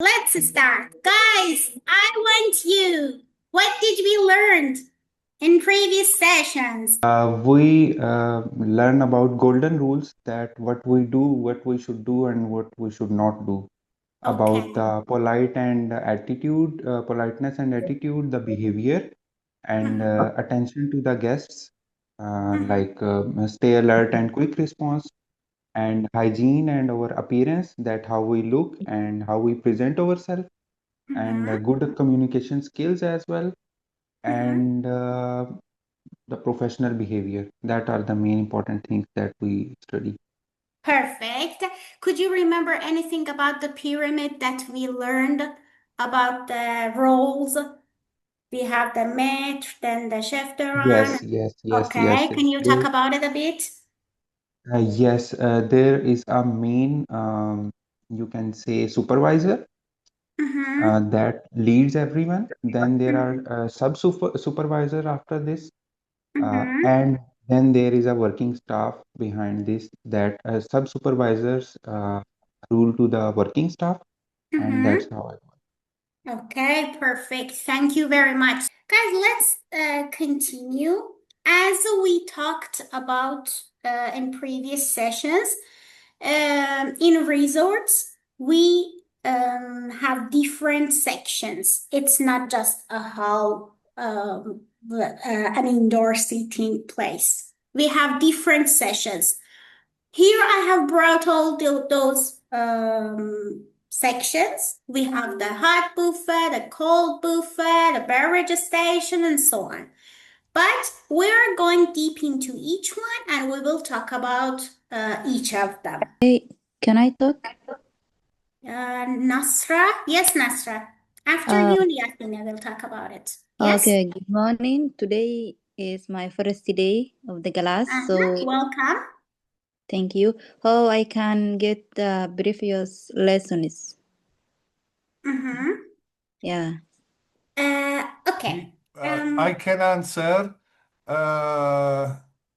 Let's start. Guys, I want you. What did we learn in previous sessions? We learn about golden rules that what we do, what we should do, and what we should not do. About Okay. the politeness and attitude, the behavior, and Mhm, attention to the guests, mhm, stay alert and quick response, and hygiene and our appearance, that how we look and how we present ourselves, and mhm, good communication skills as well, mhm. and the professional behavior. That are the main important things that we study. Perfect. Could you remember anything about the pyramid that we learned about the roles? We have the maître, then the chef de rang. Yes, yes, yes, yes. Okay, can you talk about it a bit? Yes, there is a main, you can say, supervisor Mm-hmm. that leads everyone. Then there are Mm-hmm. supervisor after this, Mm-hmm. and then there is a working staff behind this, that sub supervisors rule to the working staff, and that's Mm-hmm. how I. Okay, perfect. Thank you very much. Guys, let's continue. As we talked about in previous sessions, in resorts, we have different sections. It's not just a hall, an indoor seating place. We have different sessions. Here I have brought all those sections. We have the hot buffet, the cold buffet, the beverage station, and so on. But we're going deep into each one and we will talk about each of them. Hey, can I talk? Nasra, yes, Nasra. After Uh, you, Yasmina will talk about it. Yes? okay, good morning. Today is my first day of the class, so Welcome. thank you. How I can get the previous lessons? Mm-hmm. Yeah. Okay. I can answer. Uh,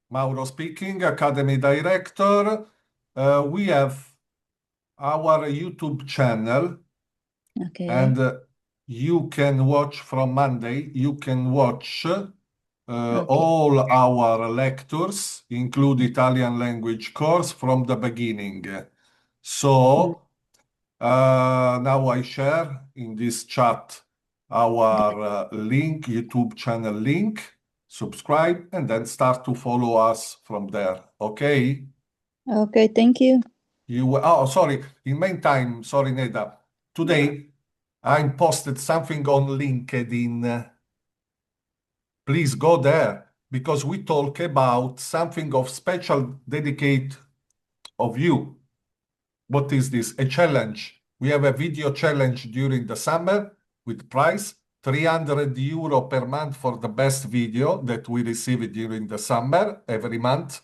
Mauro speaking, Academy Director. We have our YouTube channel, Okay. and you can watch from Monday. You can watch Okay. all our lectures, include Italian language course from the beginning. Mm, So now I share in this chat our link, YouTube channel link. Subscribe and then start to follow us from there. Okay? Okay, thank you. Oh, sorry. In meantime, sorry, Neda. Today I posted something on LinkedIn. Please go there because we talk about something of special dedicate of you. What is this? A challenge. We have a video challenge during the summer with price €300 per month for the best video that we receive during the summer every month.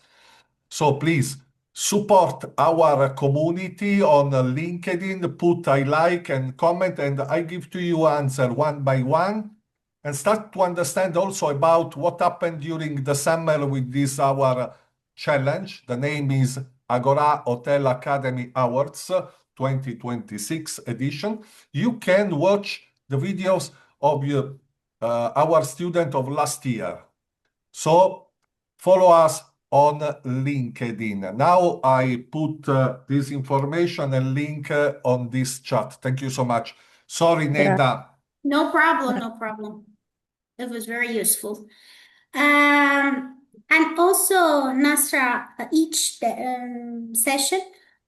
So please support our community on LinkedIn, put I like and comment, and I give to you answer one by one and start to understand also about what happened during the summer with this our challenge. The name is Agorà Hotel Academy Awards 2026 edition. You can watch the videos of our student of last year. So follow us on LinkedIn. Now I put this information and link on this chat. Thank you so much. Sorry, Gra- Neda. No problem, gra- no problem. It was very useful. And also, Nasra, each session,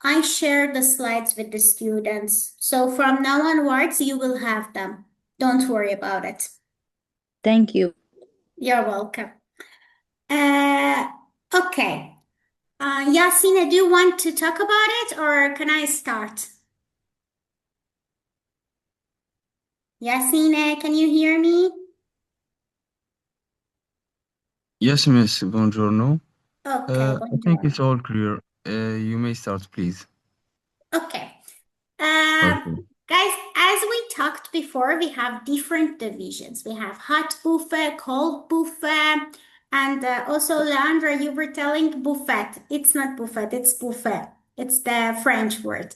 I share the slides with the students. So from now onwards, you will have them. Don't worry about it. Thank you. You're welcome. Uh, okay. Yasina, do you want to talk about it or can I start? Yasina, can you hear me? Yes, Miss. Buongiorno. Okay, I think buongiorno. it's all clear. You may start, please. Okay. Okay. Guys, as we talked before, we have different divisions. We have hot buffet, cold buffet, and also, Leandra, you were telling buffet. It's not buffet, it's buffet. It's the French word.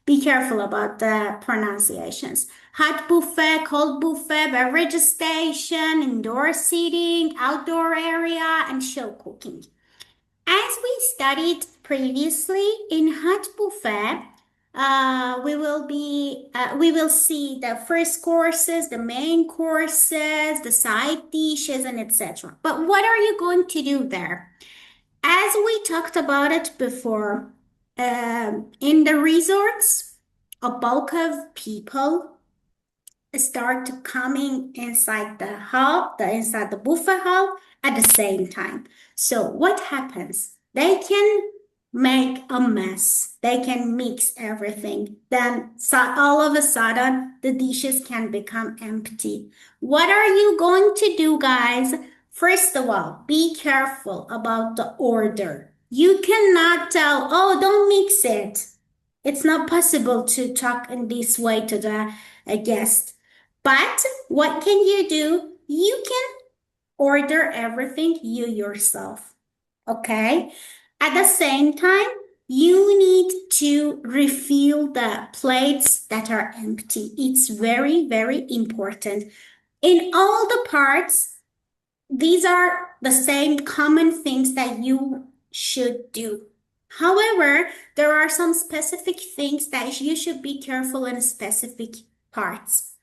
Be careful about the pronunciations. Hot buffet, cold buffet, beverage station, indoor seating, outdoor area, and show cooking. As we studied previously in hot buffet, we will see the first courses, the main courses, the side dishes, and etc. But what are you going to do there? As we talked about it before, in the resorts, a bulk of people start coming inside the hall, inside the buffet hall at the same time. So what happens? They can make a mess. They can mix everything. Then all of a sudden, the dishes can become empty. What are you going to do, guys? First of all, be careful about the order. You cannot tell, oh, don't mix it. It's not possible to talk in this way to the guest. But what can you do? You can order everything you yourself. Okay? At the same time, you need to refill the plates that are empty. It's very, very important. In all the parts, these are the same common things that you should do. However, there are some specific things that you should be careful in specific parts.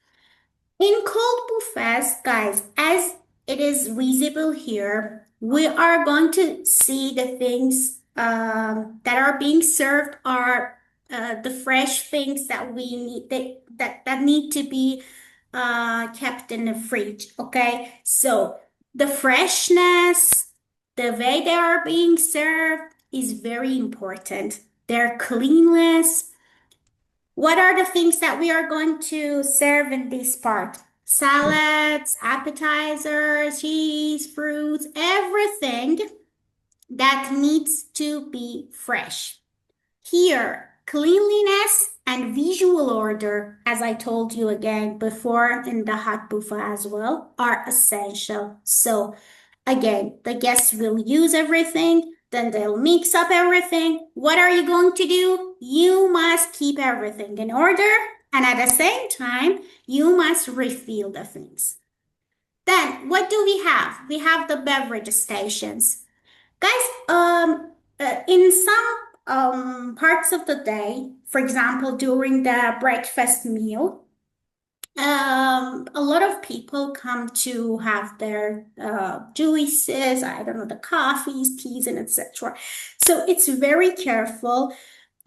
In cold buffets, guys, as it is visible here, we are going to see the things that are being served are the fresh things that we need that need to be kept in the fridge. Okay, so the freshness, the way they are being served is very important. Their cleanliness. What are the things that we are going to serve in this part? Salads, appetizers, cheese, fruits, everything that needs to be fresh. Here, cleanliness and visual order, as I told you again before in the hot buffet as well, are essential. So again, the guests will use everything, then they'll mix up everything. What are you going to do? You must keep everything in order, and at the same time, you must refill the things. Then, what do we have? We have the beverage stations. Guys, in some parts of the day, for example, during the breakfast meal, a lot of people come to have their juices, I don't know, the coffees, teas, and etc. So it's very careful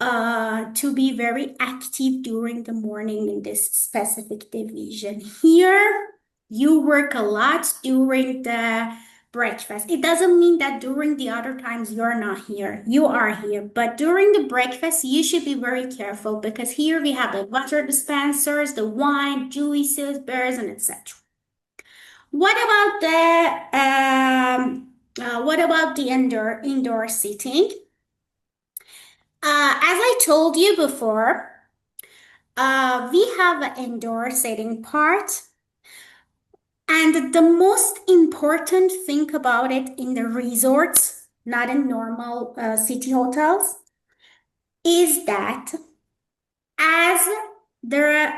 to be very active during the morning in this specific division. Here, you work a lot during the breakfast. It doesn't mean that during the other times you're not here. You are here. But during the breakfast, you should be very careful because here we have the water dispensers, the wine, juices, beers, and etc. What about the indoor seating? As I told you before, we have an indoor seating part. And the most important thing about it in the resorts, not in normal city hotels, is that as the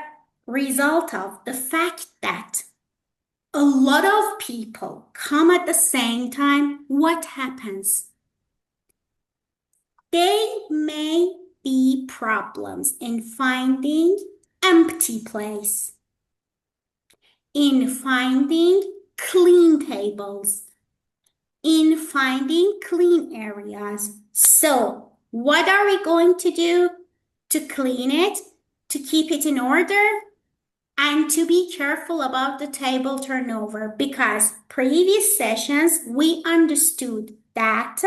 result of the fact that a lot of people come at the same time, what happens? There may be problems in finding empty place, in finding clean tables, in finding clean areas. So what are we going to do to clean it, to keep it in order, and to be careful about the table turnover? Because previous sessions, we understood that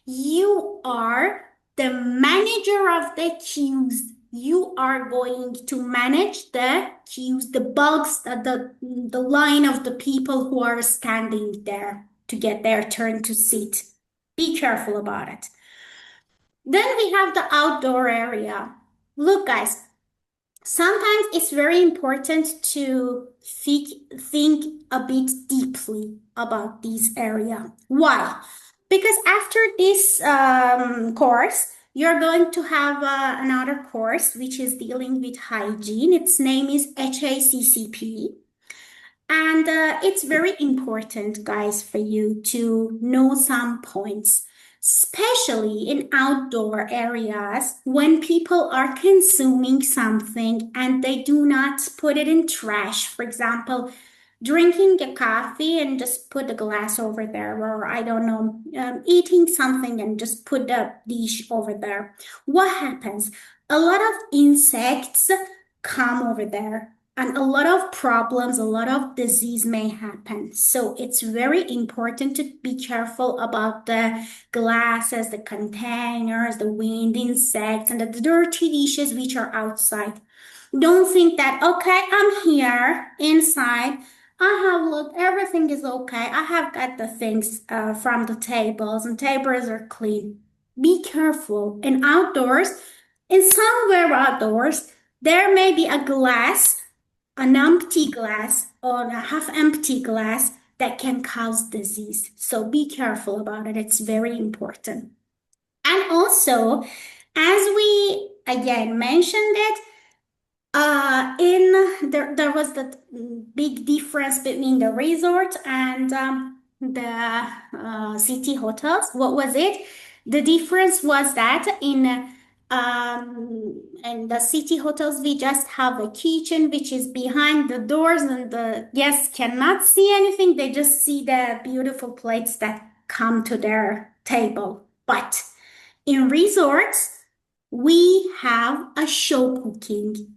you are the manager of the queues. You are going to manage the queues, the bulks, the line of the people who are standing there to get their turn to sit. Be careful about it. Then we have the outdoor area. Look, guys, sometimes it's very important to think a bit deeply about this area. Why? Because after this course, you're going to have another course which is dealing with hygiene. Its name is HACCP. And it's very important, guys, for you to know some points, especially in outdoor areas when people are consuming something and they do not put it in trash. For example, drinking a coffee and just put the glass over there, or I don't know, eating something and just put the dish over there. What happens? A lot of insects come over there, and a lot of problems, a lot of disease may happen. So it's very important to be careful about the glasses, the containers, the wind insects, and the dirty dishes which are outside. Don't think that, okay, I'm here inside. I have looked, everything is okay. I have got the things from the tables, and tables are clean. Be careful. And outdoors, in somewhere outdoors, there may be a glass, an empty glass, or a half empty glass that can cause disease. So be careful about it. It's very important. And also, as we again mentioned it, there was that big difference between the resort and the city hotels. What was it? The difference was that in the city hotels we just have a kitchen which is behind the doors, and the guests cannot see anything. They just see the beautiful plates that come to their table. But in resorts, we have a show cooking,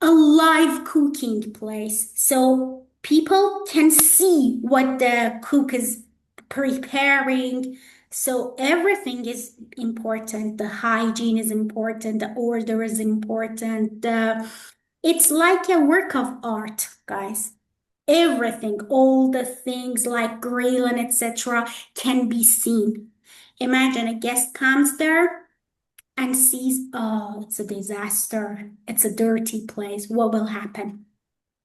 a live cooking place. So people can see what the cook is preparing. So everything is important. The hygiene is important. The order is important. It's like a work of art, guys. Everything, all the things like grill and etc. can be seen. Imagine a guest comes there and sees, oh, it's a disaster. It's a dirty place. What will happen?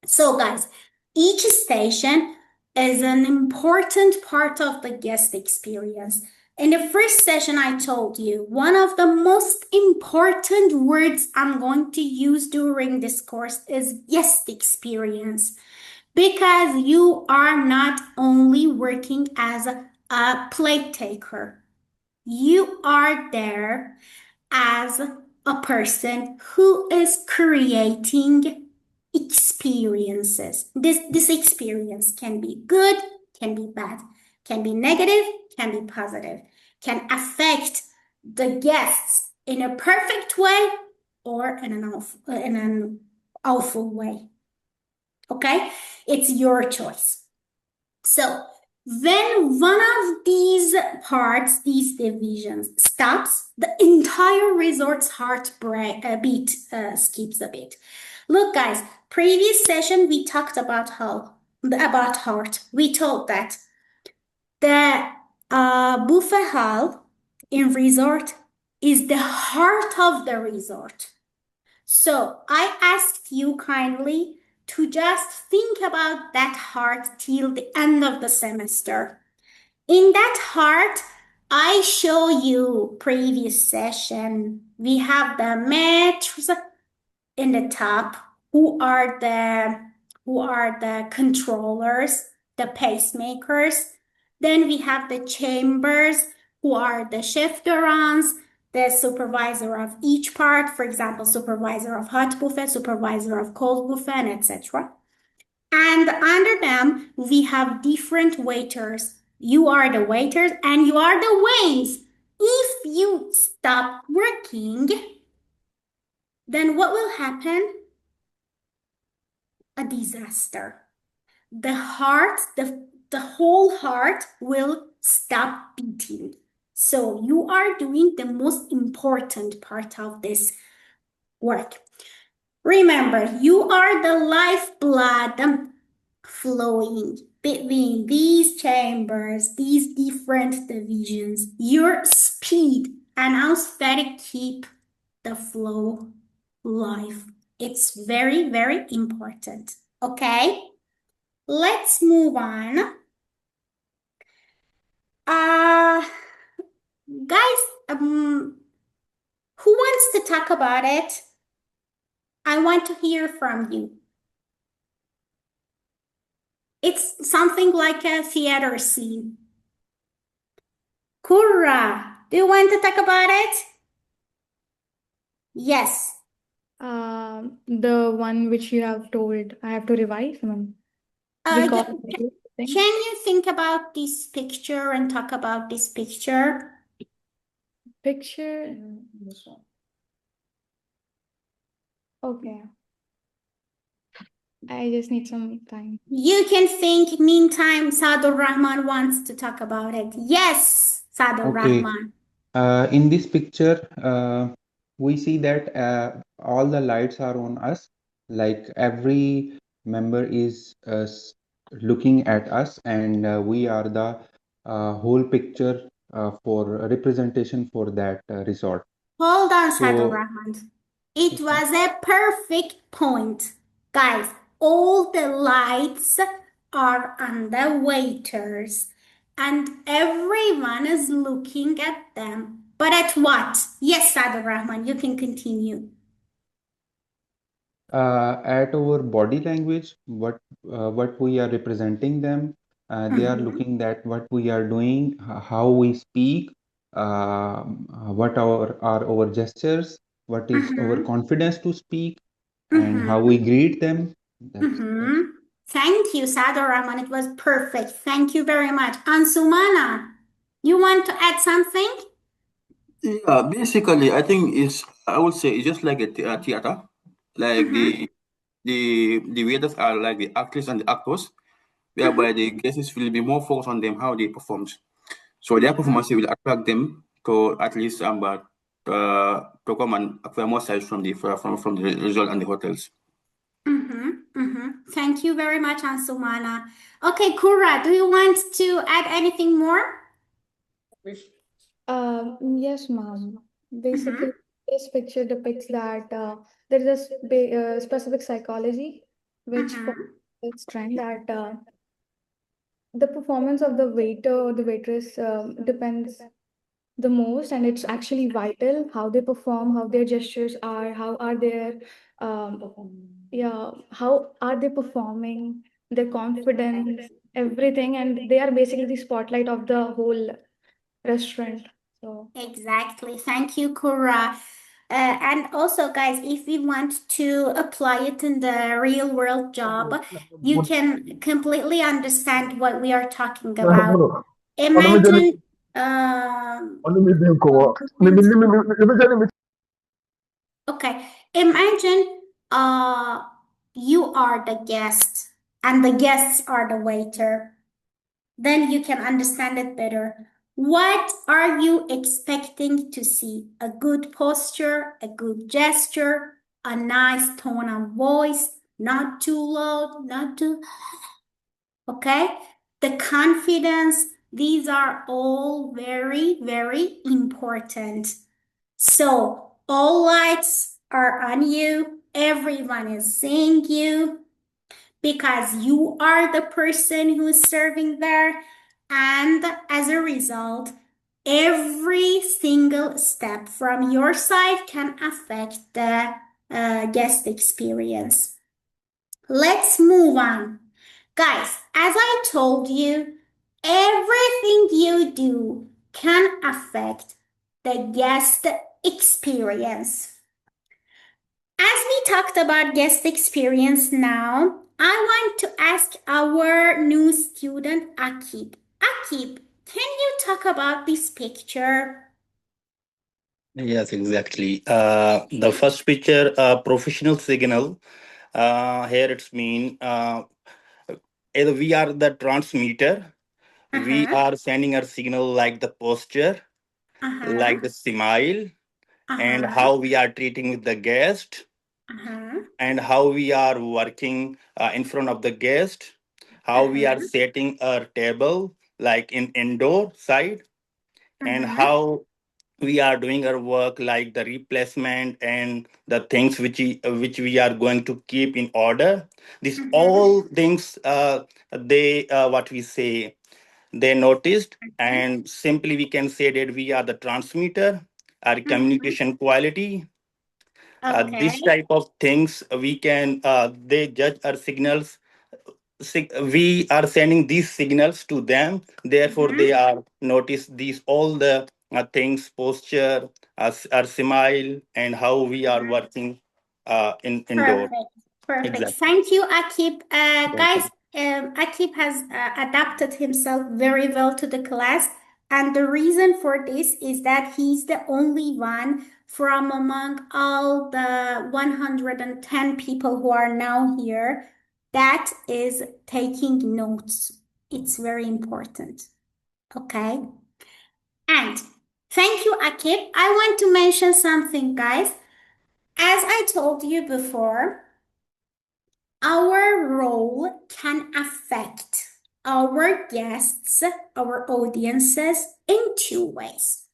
So, guys, each station is an important part of the guest experience. In the first session, I told you one of the most important words I'm going to use during this course is guest experience, because you are not only working as a plate taker, you are there as a person who is creating experiences. This experience can be good, can be bad, can be negative, can be positive, can affect the guests in a perfect way or in an awful way. Okay? It's your choice. So when one of these parts, these divisions stops, the entire resort's beat skips a bit. Look, guys, previous session we talked about heart. We told that the buffet hall in resort is the heart of the resort. So I asked you kindly to just think about that heart till the end of the semester. In that heart, I show you previous session. We have the maîtres in the top, who are the controllers, the pacemakers. Then we have the chambers, who are the chef d'arrons, the supervisor of each part, for example, supervisor of hot buffet, supervisor of cold buffet, etc. And under them, we have different waiters. You are the waiters and you are the wains. If you stop working, then what will happen? A disaster. The whole heart will stop beating. So you are doing the most important part of this work. Remember, you are the lifeblood flowing between these chambers, these different divisions. Your speed and aesthetic keep the flow live. It's very, very important. Okay, let's move on. Guys, Who wants to talk about it? I want to hear from you. It's something like a theater scene. Kurra, do you want to talk about it? Yes. The one which you have told, I have to revise, ma'am. Recall Can thing. you think about this picture and talk about this picture? Picture. Okay. I just need some time. You can think. Meantime, Sadur Rahman wants to talk about it. Yes, Sadur Okay. Rahman. In this picture, we see that all the lights are on us, like every member is looking at us, and we are the whole picture for representation for that resort. Hold on, Sadur So, Rahman. It was a perfect point. Guys, all the lights are on the waiters, and everyone is looking at them. But at what? Yes, Sadur Rahman, you can continue. at our body language, what we are representing them, they are looking at what we are doing, how we speak, what are our gestures, what is our confidence to speak, and how we greet them. That's Thank you, Sadur Rahman. It was perfect. Thank you very much. Ansumana, you want to add something? Yeah, basically, I think I would say it's just like a theater. Like the waiters are like the actors and the actors, whereby the guests will be more focused on them, how they perform. So their performance will attract them to at least to come and acquire more sales from the resort and the hotels. Thank you very much, Ansumana. Okay, Kura, do you want to add anything more? Yes, ma'am. Basically, this picture depicts that there is a specific psychology which follows this trend that the performance of the waiter or the waitress depends the most, and it's actually vital how they perform, how their gestures are, how are their how are they performing, their confidence, everything, and they are basically the spotlight of the whole restaurant. So Exactly. Thank you, Kura. And also, guys, if we want to apply it in the real world job, you can completely understand what we are talking about. Imagine, okay, imagine you are the guest and the guests are the waiter. Then you can understand it better. What are you expecting to see? A good posture, a good gesture, a nice tone of voice, not too loud, not too, okay? The confidence, these are all very, very important. So all lights are on you. Everyone is seeing you because you are the person who's serving there. And as a result, every single step from your side can affect the guest experience. Let's move on. Guys, as I told you, everything you do can affect the guest experience. As we talked about guest experience now, I want to ask our new student, Akib. Akib, can you talk about this picture? Yes, exactly. The first picture, professional signal. Here it's mean either we are the transmitter, we are sending a signal like the posture, like the smile, and how we are treating with the guest, and how we are working in front of the guest, how we are setting a table like in indoor side, and how we are doing our work like the replacement and the things which we are going to keep in order. These all things they what we say they noticed, and simply we can say that we are the transmitter, our communication quality. This Okay. type of things we can, they judge our signals. We are sending these signals to them, therefore they are notice these all the things, posture, our smile, and how we are working in indoor. Perfect. Perfect. Exactly. Thank you, Akib. Guys, Welcome. Akib has adapted himself very well to the class. And the reason for this is that he's the only one from among all the 110 people who are now here that is taking notes. It's very important. Okay. And thank you, Akib. I want to mention something, guys. As I told you before, our role can affect our guests, our audiences in two ways.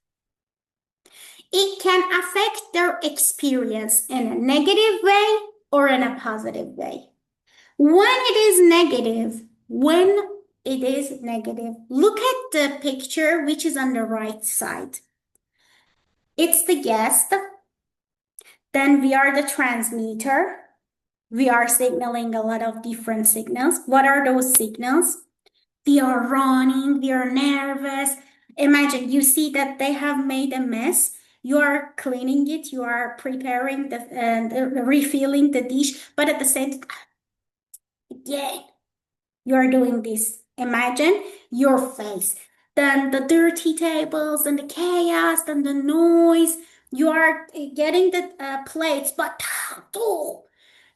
It can affect their experience in a negative way or in a positive way. When it is negative, look at the picture which is on the right side. It's the guest, then we are the transmitter. We are signaling a lot of different signals. What are those signals? We are running, we are nervous. Imagine you see that they have made a mess. You are cleaning it, you are preparing refilling the dish, but at the same time, again, you are doing this. Imagine your face. Then the dirty tables and the chaos and the noise. You are getting the plates, but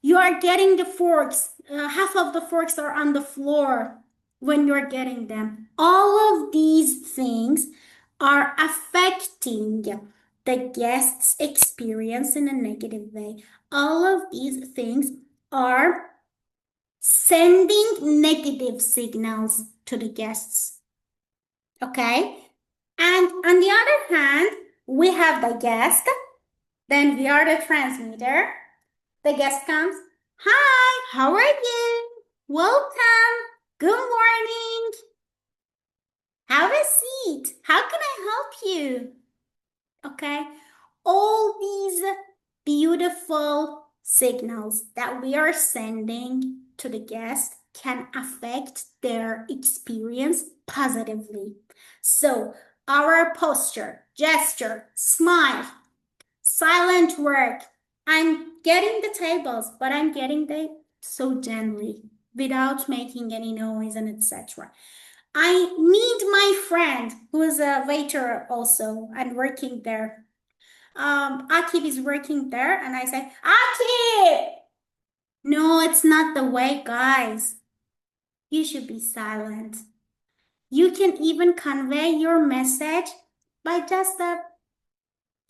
you are getting the forks. Half of the forks are on the floor when you're getting them. All of these things are affecting the guest's experience in a negative way. All of these things are sending negative signals to the guests. Okay? And on the other hand, we have the guest, then we are the transmitter. The guest comes, hi, how are you? Welcome, good morning. Have a seat. How can I help you? Okay? All these beautiful signals that we are sending to the guest can affect their experience positively. So, our posture, gesture, smile, silent work. I'm getting the tables, but I'm getting them so gently without making any noise and etc. I meet my friend who is a waiter also and working there. Akib is working there, and I say, Akib! No, it's not the way, guys. You should be silent. You can even convey your message by just a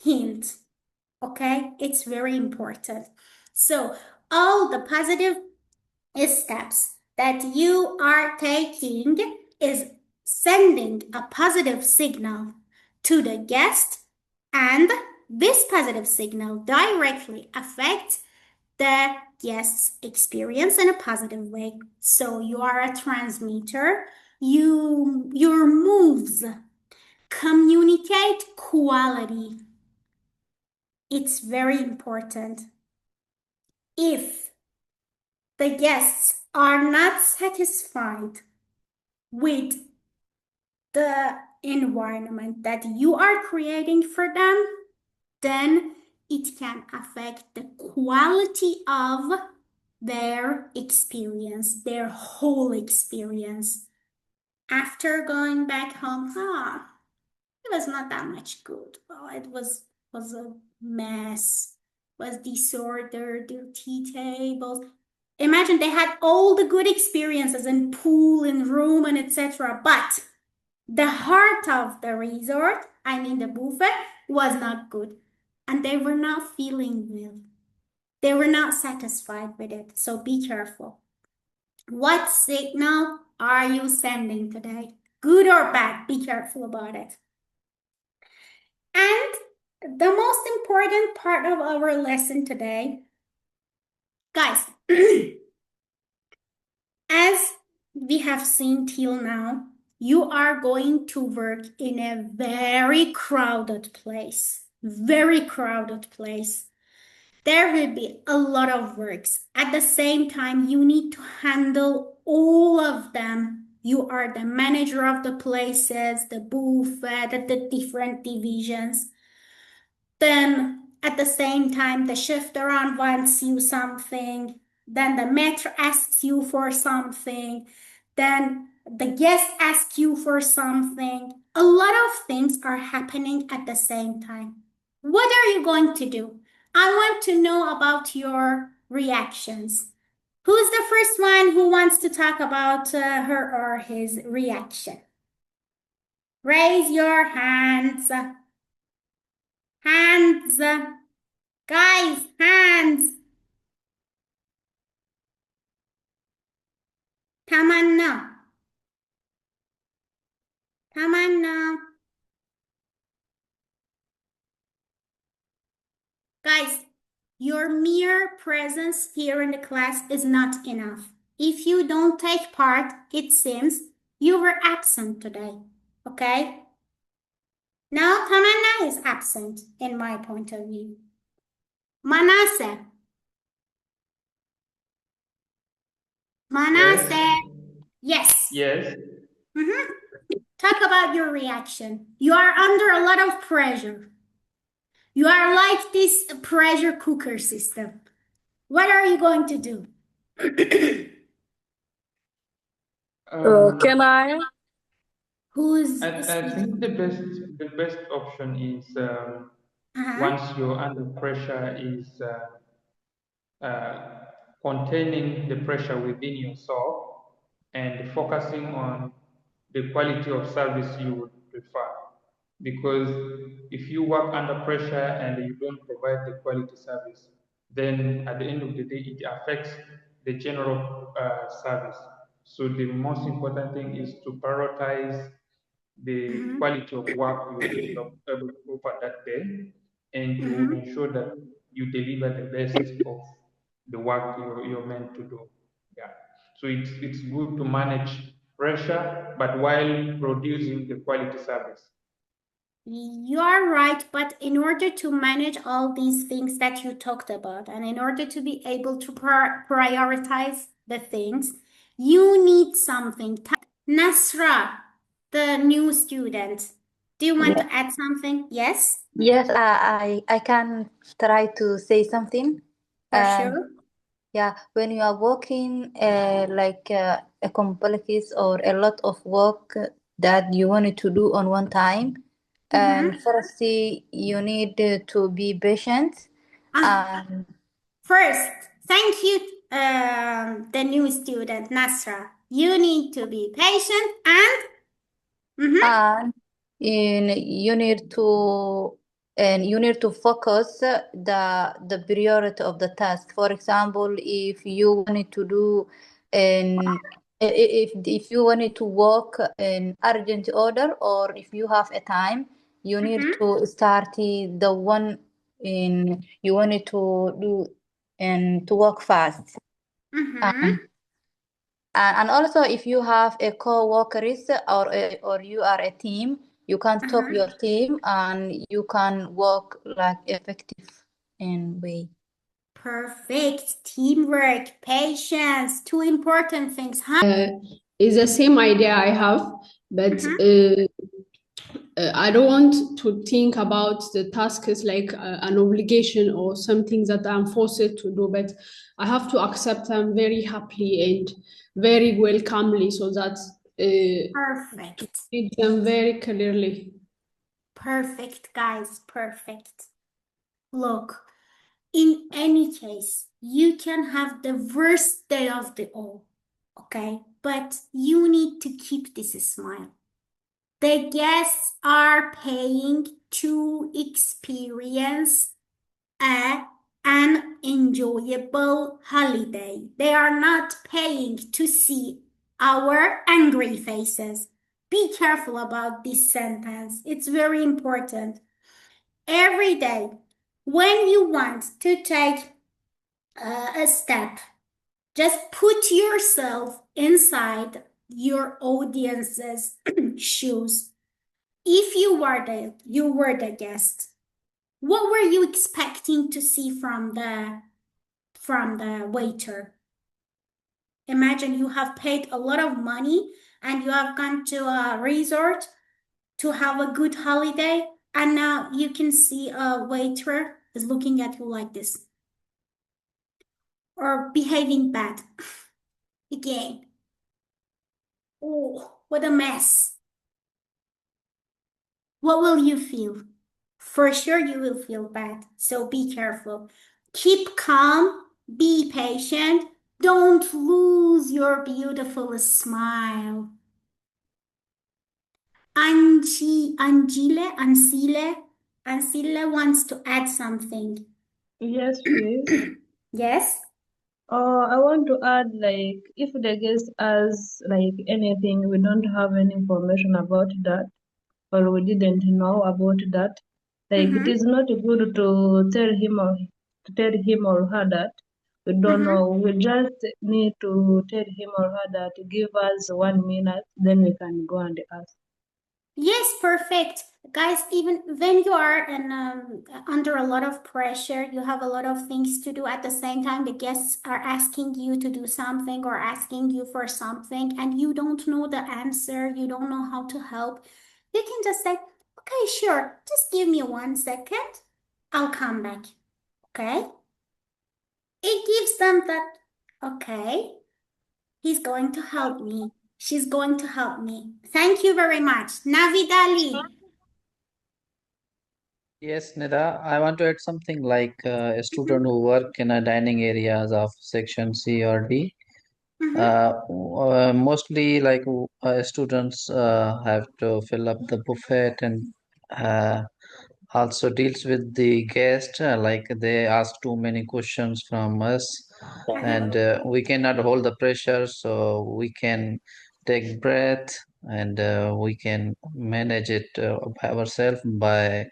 hint. Okay? It's very important. So, all the positive steps that you are taking is sending a positive signal to the guest, and this positive signal directly affects the guest's experience in a positive way. So you are a transmitter. Your moves communicate quality. It's very important. If the guests are not satisfied with the environment that you are creating for them, then it can affect the quality of their experience, their whole experience. After going back home, it was not that much good. Well, it was a mess, was disorder, dirty tables. Imagine they had all the good experiences in pool, in room, and etc. But the heart of the resort, I mean the buffet, was not good. And they were not feeling well. They were not satisfied with it. So be careful. What signal are you sending today? Good or bad? Be careful about it. And the most important part of our lesson today, guys, as we have seen till now, you are going to work in a very crowded place. very crowded place. There will be a lot of works. At the same time, you need to handle all of them. You are the manager of the places, the buffet, the different divisions. Then at the same time, the chef-de-rang wants you something. Then the maître asks you for something. Then the guest asks you for something. A lot of things are happening at the same time. What are you going to do? I want to know about your reactions. Who's the first one who wants to talk about her or his reaction? Raise your hands. Hands. Guys, hands. Tamanna. Tamanna. Guys, your mere presence here in the class is not enough. If you don't take part, it seems you were absent today. Okay? Now Tamanna is absent in my point of view. Manasseh. Manasseh. Yes. Yes. Talk about your reaction. You are under a lot of pressure. You are like this pressure cooker system. What are you going to do? Can I? Who's I think the best option is once you're under pressure is containing the pressure within yourself and focusing on the quality of service you would prefer. Because if you work under pressure and you don't provide the quality service, then at the end of the day, it affects the general service. So the most important thing is to prioritize the quality of work you will be able to offer that day and to ensure that you deliver the best of the work you're meant to do. Yeah. So it's good to manage pressure, but while producing the quality service. You are right, but in order to manage all these things that you talked about, and in order to be able to prioritize the things, you need something. Nasra, the new student, do you want to add something? Yes? Yes, I can try to say something. For sure. Yeah, when you are working like a complex or a lot of work that you wanted to do on one time, and firstly, you need to be patient. First, thank you, the new student, Nasra. You need to be patient and you need to focus the priority of the task. For example, if you wanted to do if you wanted to work in urgent order, or if you have a time, you need to start the one you wanted to do and to work fast. And also, if you have a co-workers or you are a team, you can talk your team and you can work like effective in way. Perfect. Teamwork, patience, two important things. Is the same idea I have, but I don't want to think about the task as like an obligation or something that I'm forced to do, but I have to accept them very happily and very welcomely, so that Perfect. read them very clearly. Perfect, guys. Perfect. Look, in any case, you can have the worst day of the all, okay? But you need to keep this smile. The guests are paying to experience an enjoyable holiday. They are not paying to see our angry faces. Be careful about this sentence. It's very important. Every day, when you want to take a step, just put yourself inside your audience's shoes. If you were the guest, What were you expecting to see from the waiter? Imagine you have paid a lot of money and you have gone to a resort to have a good holiday, and now you can see a waiter is looking at you like this or behaving bad again. Oh, what a mess. What will you feel? For sure you will feel bad, so be careful. Keep calm, be patient, don't lose your beautiful smile. Ansile wants to add something. Yes, please. Yes? I want to add, like, if the guest asks, like, anything, we don't have any information about that, or we didn't know about that, like, it is not good to tell him or her that we don't know. We just need to tell him or her that give us 1 minute, then we can go and ask. Yes, perfect. Guys, even when you are under a lot of pressure, you have a lot of things to do at the same time, the guests are asking you to do something or asking you for something, and you don't know the answer, you don't know how to help, you can just say, okay, sure, just give me 1 second, I'll come back. Okay? It gives them that, okay, he's going to help me. She's going to help me. Thank you very much. Navidali. Yes, Neda, I want to add something like a student who work in a dining areas of section C or D. Mostly like students have to fill up the buffet and also deals with the guest, like they ask too many questions from us, and we cannot hold the pressure, so we can take breath, and we can manage it ourselves by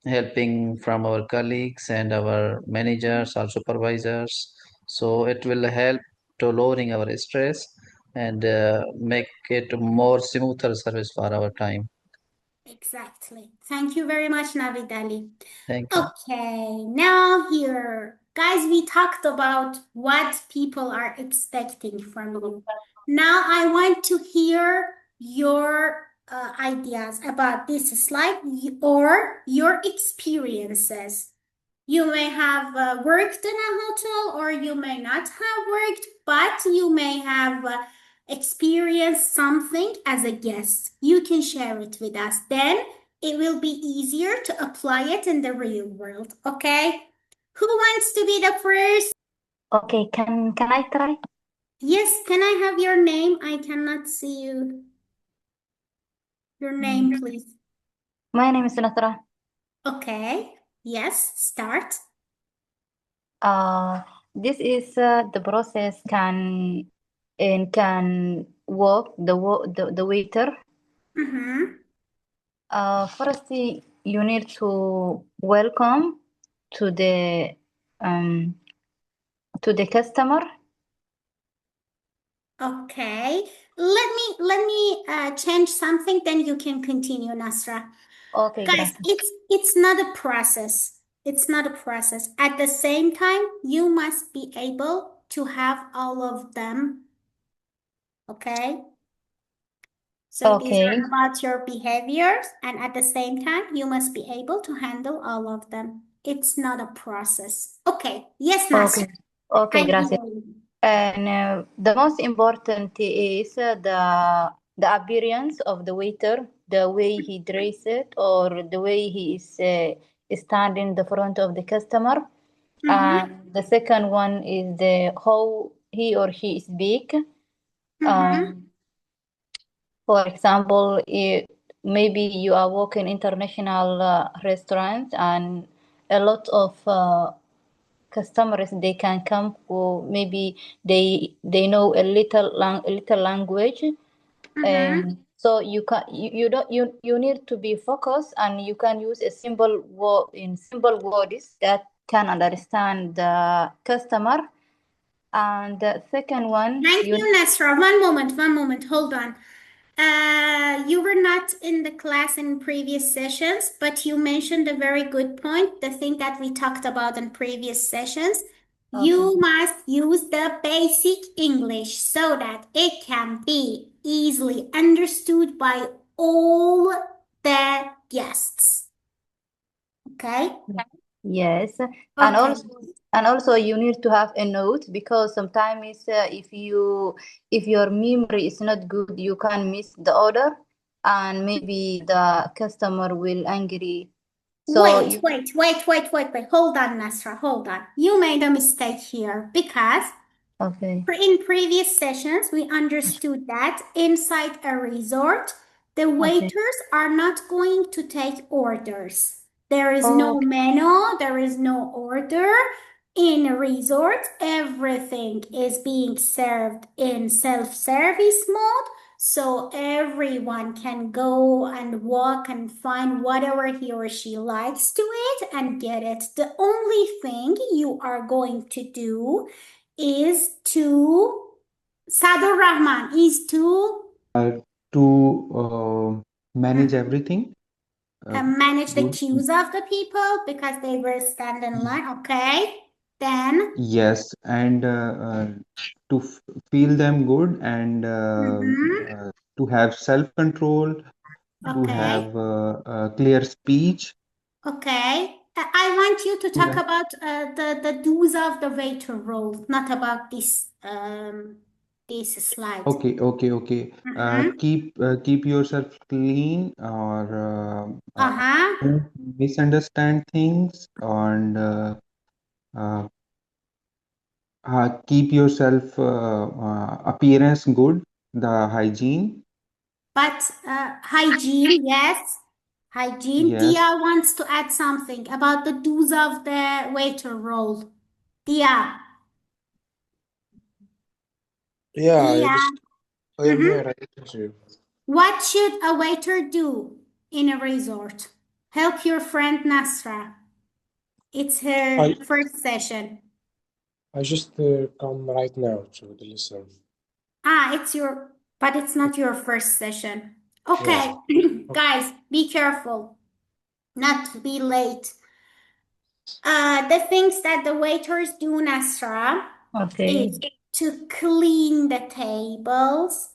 helping from our colleagues and our managers or supervisors. So it will help to lowering our stress and make it more smoother service for our time. Exactly. Thank you very much, Navidali. Thank you. Okay, now here. Guys, we talked about what people are expecting from you. Now I want to hear your ideas about this slide or your experiences. You may have worked in a hotel or you may not have worked, but you may have experienced something as a guest. You can share it with us. Then it will be easier to apply it in the real world. Okay? Who wants to be the first? Okay, can I try? Yes, can I have your name? I cannot see you. Your name, please. My name is Nasra. Okay. Yes, start. This is the process can work the waiter. First, you need to welcome to the customer. Okay. Let me change something, then you can continue, Nasra. Okay, guys, it's not a process. It's not a process. At the same time, you must be able to have all of them. Okay? So these are about your behaviors, and at the same time, you must be able to handle all of them. It's not a process. Okay. Yes, Nasra. Okay, gracias. And the most important is the appearance of the waiter, the way he dresses or the way he is standing in the front of the customer. And the second one is the how he or she speak. For example, maybe you are working international restaurants and a lot of customers, they can come who maybe they know a little language, and so you need to be focused, and you can use a simple words that can understand the customer. And the second one, Thank you, Nasra. One moment, hold on. You were not in the class in previous sessions, but you mentioned a very good point, the thing that we talked about in previous sessions. You must use the basic English so that it can be easily understood by all the guests. Okay? Yes, and Okay. also you need to have a note, because sometimes if your memory is not good, you can miss the order, and maybe the customer will angry. So Wait. Hold on, Nasra. Hold on. You made a mistake here because Okay. in previous sessions, we understood that inside a resort, the waiters are not going to take orders. There is no menu, there is no order. In a resort, everything is being served in self-service mode, so everyone can go and walk and find whatever he or she likes to eat and get it. The only thing you are going to do is to Sadur Rahman is to manage everything. manage the Good. queues of the people because they will stand in line. Okay, then Yes, and to feel them good and to have self-control, to okay, have clear speech. okay. I want you to talk Yeah. about the do's of the waiter role, not about this slide. Okay. Keep yourself clean, or don't misunderstand things, and keep yourself appearance good, the hygiene. But hygiene, yes. Hygiene. Yes. Dia wants to add something about the do's of the waiter role. Dia. Yeah, Dia. I am here. I listen to you. What should a waiter do in a resort? Help your friend Nasra. It's her first session. I just come right now to listen. But it's not your first session. Okay, guys, be careful not to be late. The things that the waiters do, Nasra, is to clean the tables,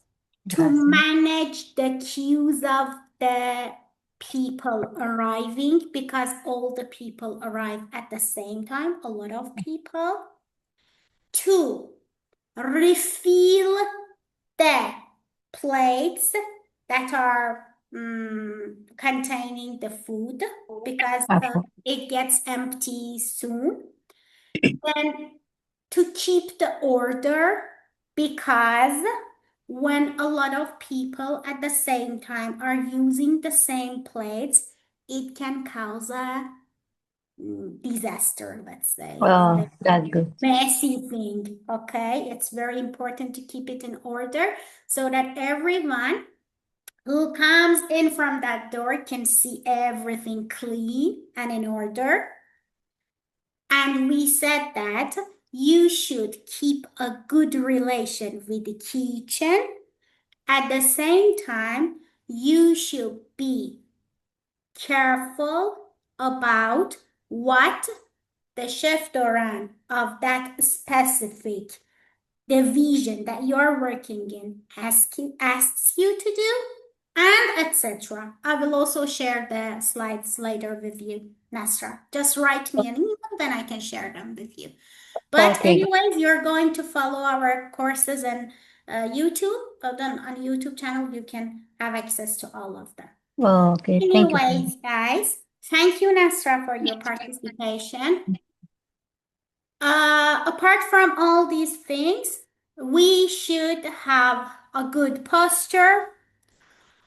to manage the queues of the people arriving, because all the people arrive at the same time, a lot of people. To refill the plates that are containing the food, because it gets empty soon. Then to keep the order, because when a lot of people at the same time are using the same plates, it can cause a disaster, let's say. Oh, that's good. Messy thing, okay? It's very important to keep it in order so that everyone who comes in from that door can see everything clean and in order. And we said that you should keep a good relation with the kitchen. At the same time, you should be careful about what the chef d'oeuvre of that specific division that you're working in asks you to do, and etc. I will also share the slides later with you, Nasra. Just write me an email, then I can share them with you. But anyways, you're going to follow our courses on YouTube. Then on YouTube channel, you can have access to all of them. Okay, thank you. Anyways, guys, thank you, Nasra, for your participation. Apart from all these things, we should have a good posture,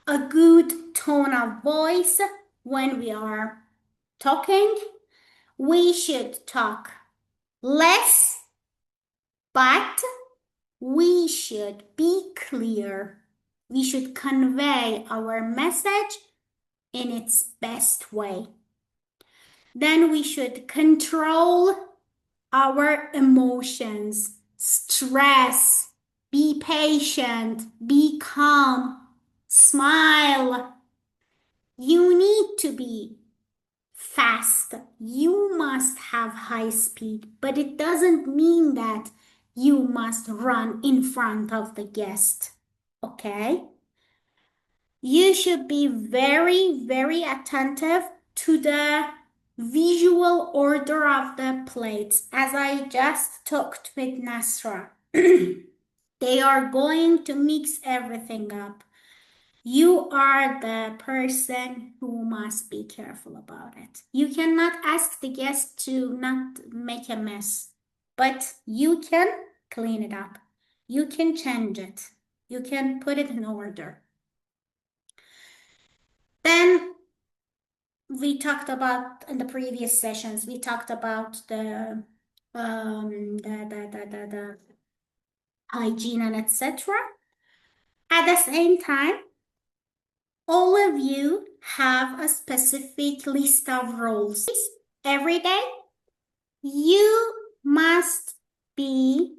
a good tone of voice when we are talking. We should talk less, but we should be clear. We should convey our message in its best way. Then we should control our emotions, stress, be patient, be calm, Smile. You need to be fast. You must have high speed, but it doesn't mean that you must run in front of the guest. Okay? You should be very, very attentive to the visual order of the plates, as I just talked with Nasra. They are going to mix everything up. You are the person who must be careful about it. You cannot ask the guest to not make a mess, but you can clean it up. You can change it. You can put it in order. Then we talked about in the previous sessions, we talked about the hygiene and etc. At the same time, all of you have a specific list of roles. Every day, you must be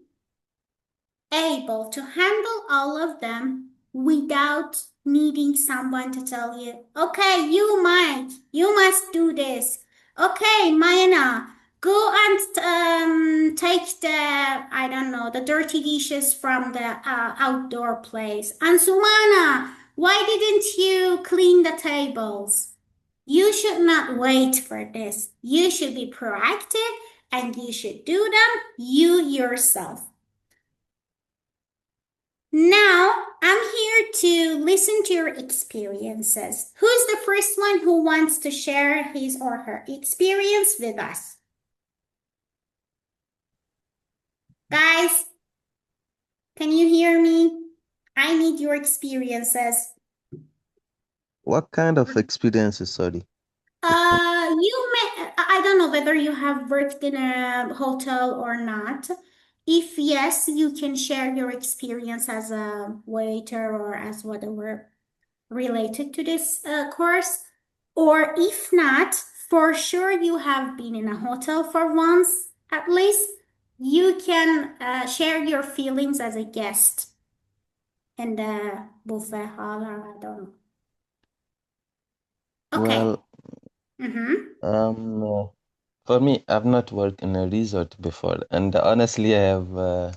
able to handle all of them without needing someone to tell you, okay, you must do this. Okay, Mayana, go and take the, I don't know, the dirty dishes from the outdoor place. And Sumana, why didn't you clean the tables? You should not wait for this. You should be proactive and you should do them you yourself. Now, I'm here to listen to your experiences. Who's the first one who wants to share his or her experience with us? Guys, can you hear me? I need your experiences. What kind of experiences, sorry? I don't know whether you have worked in a hotel or not. If yes, you can share your experience as a waiter or as whatever related to this course. Or if not, for sure you have been in a hotel for once at least. You can share your feelings as a guest in the buffet hall, or I don't know. Okay. Well, for me, I've not worked in a resort before, and honestly, I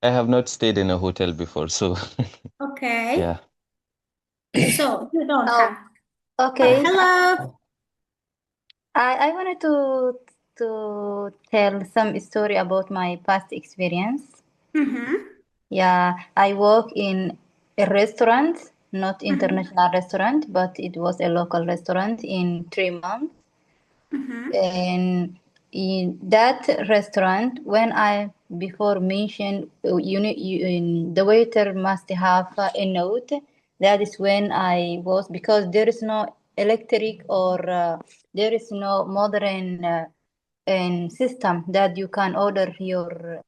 have not stayed in a hotel before, so Okay. yeah. So you don't have. Okay. Hello. I wanted to tell some story about my past experience. Yeah, I work in a restaurant, not international restaurant, but it was a local restaurant in 3 months. And in that restaurant, when I before mentioned, the waiter must have a note. That is when I was, because there is no electric or there is no modern system that you can order your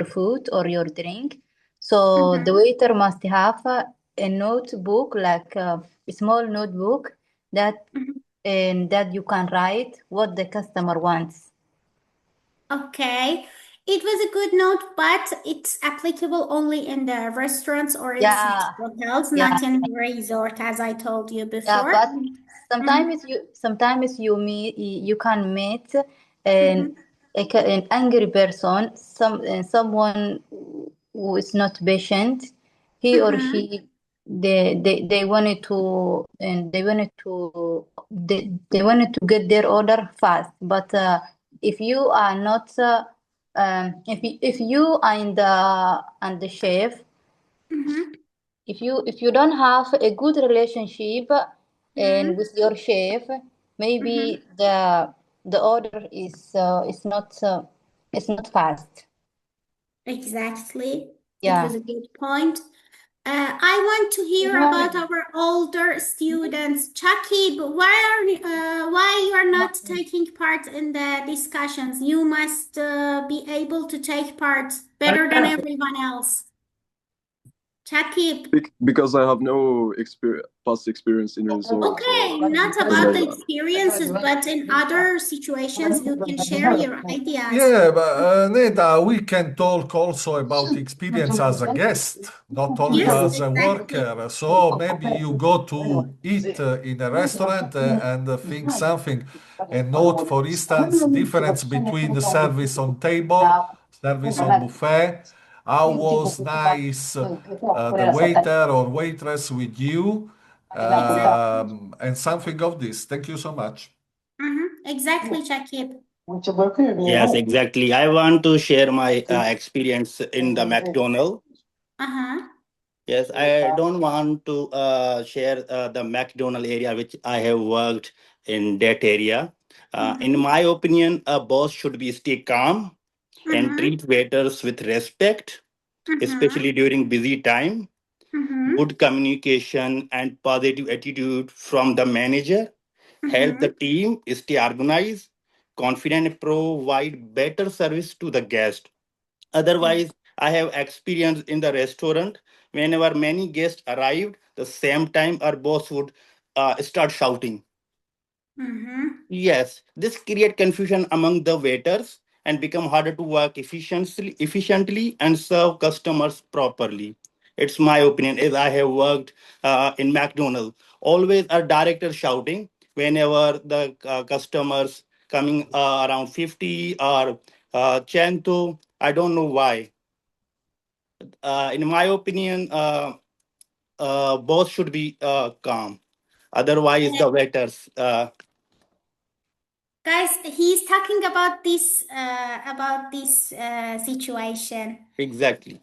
food or your drink. So the waiter must have a notebook, like a small notebook that that you can write what the customer wants. Okay. It was a good note, but it's applicable only in the restaurants or in hotels, not in resort, as I told you before. But sometimes you can meet an angry person, someone who is not patient. He or she they wanted to get their order fast. But if you are not if you are in the chef, if you don't have a good relationship and with your chef, maybe the order is not fast. Exactly. Yeah. It was a good point. I want to hear about our older students. Chakib, why you are not taking part in the discussions? You must be able to take part better than everyone else. Shakib. Because I have no past experience in resort. Okay, not about the experiences, but in other situations, you can share your ideas. Yeah, but Neda, we can talk also about experience as a guest, not only as a worker. So maybe you go to eat in a restaurant and think something. A note, for instance, difference between the service on table, service on buffet. How was nice the waiter or waitress with you, and something of this. Thank you so much. Exactly, Shakib. Yes, exactly. I want to share my experience in the McDonald's. Yes, I don't want to share the McDonald area which I have worked in that area. In my opinion, a boss should be stay calm and treat waiters with respect, especially during busy time. Good communication and positive attitude from the manager help the team stay organized, confident, and provide better service to the guest. Otherwise, I have experience in the restaurant. Whenever many guests arrived, the same time our boss would start shouting. Yes, this create confusion among the waiters and become harder to work efficiently and serve customers properly. It's my opinion as I have worked in McDonald's. Always a director shouting whenever the customers coming around 50 or 100. I don't know why. In my opinion, both should be calm. Otherwise, the waiters. Guys, he's talking about this situation. Exactly.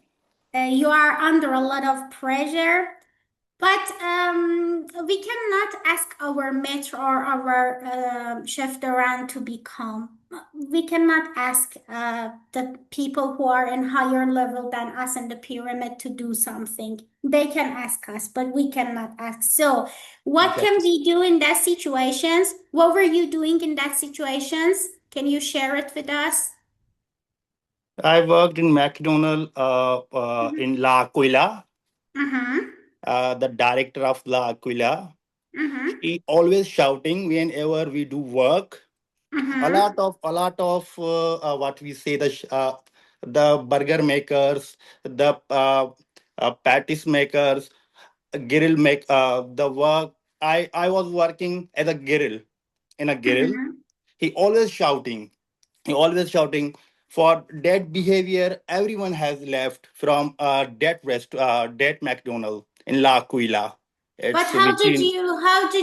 You are under a lot of pressure, but we cannot ask our mate or our chef Duran to be calm. We cannot ask the people who are in higher level than us in the pyramid to do something. They can ask us, but we cannot ask. So what can we do in that situations? What were you doing in that situations? Can you share it with us? I worked in McDonald's in La Aquila. The director of La Aquila. He always shouting whenever we do work. A lot of what we say the burger makers, the patties makers, grill make the work. I was working as a grill in a grill. He always shouting. He always shouting for that behavior. Everyone has left from that McDonald in La Aquila. But It's how did between.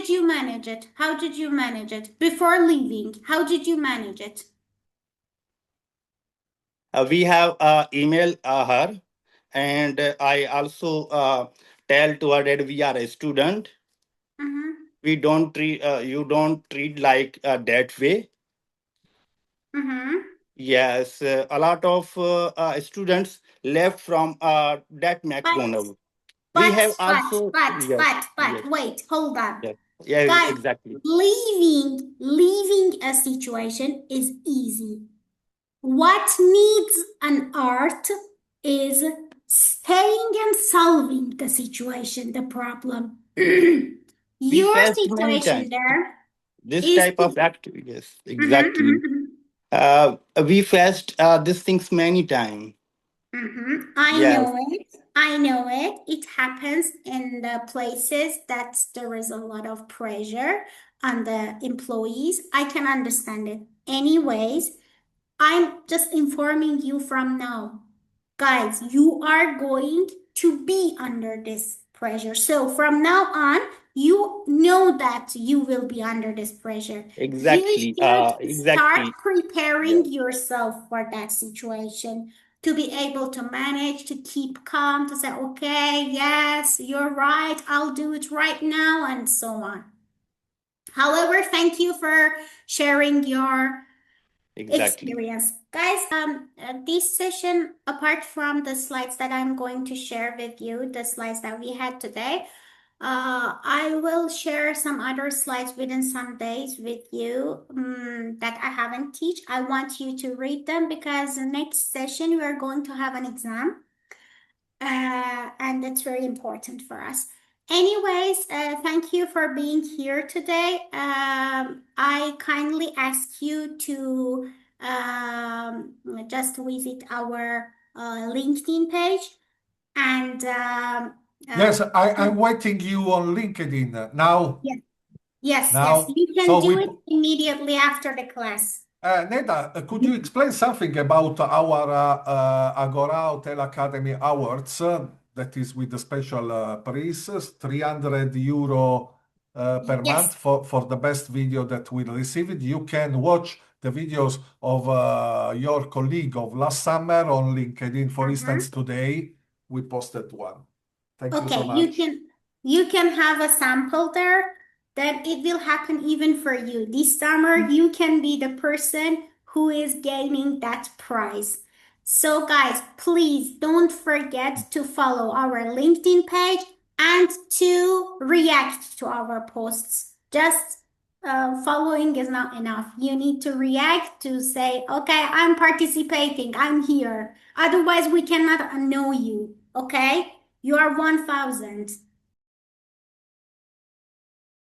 you manage it? How did you manage it before leaving? How did you manage it? We have email her, and I also tell to her that we are a student. We don't treat you don't treat like that way. Yes, a lot of students left from that McDonald's. We have also yes, Wait, hold on. yes, yeah, Guys, exactly. leaving a situation is easy. What needs an art is staying and solving the situation, the problem. Your faced many situation times there this is type of activity. Yes, exactly. We faced these things many times. I Yes, know it. I know it. It happens in the places that there is a lot of pressure on the employees. I can understand it. Anyways, I'm just informing you from now. Guys, you are going to be under this pressure. So from now on, you know that you will be under this pressure. exactly. You should start Exactly. preparing Yes. yourself for that situation to be able to manage, to keep calm, to say, okay, yes, you're right, I'll do it right now, and so on. However, thank you for sharing your experience. Guys, this session, apart from the slides that I'm going to share with you, the slides that we had today, I will share some other slides within some days with you that I haven't teach. I want you to read them because the next session we are going to have an exam. and that's very important for us. Anyways, thank you for being here today. I kindly ask you to just visit our LinkedIn page and Yes, I'm waiting you on LinkedIn now. yes, yes, Now, you can so do it immediately after the class. Neda, could you explain something about our Agorà Hotel Academy Awards? That is with the special prize, 300 euro per Yes. month for the best video that we received. You can watch the videos of your colleague of last summer on LinkedIn. For instance, today we posted one. Thank you so Okay, much. you can have a sample there. Then it will happen even for you. This summer, you can be the person who is gaining that prize. So guys, please don't forget to follow our LinkedIn page and to react to our posts. Just following is not enough. You need to react to say, okay, I'm participating, I'm here. Otherwise, we cannot know you, okay? You are 1,000.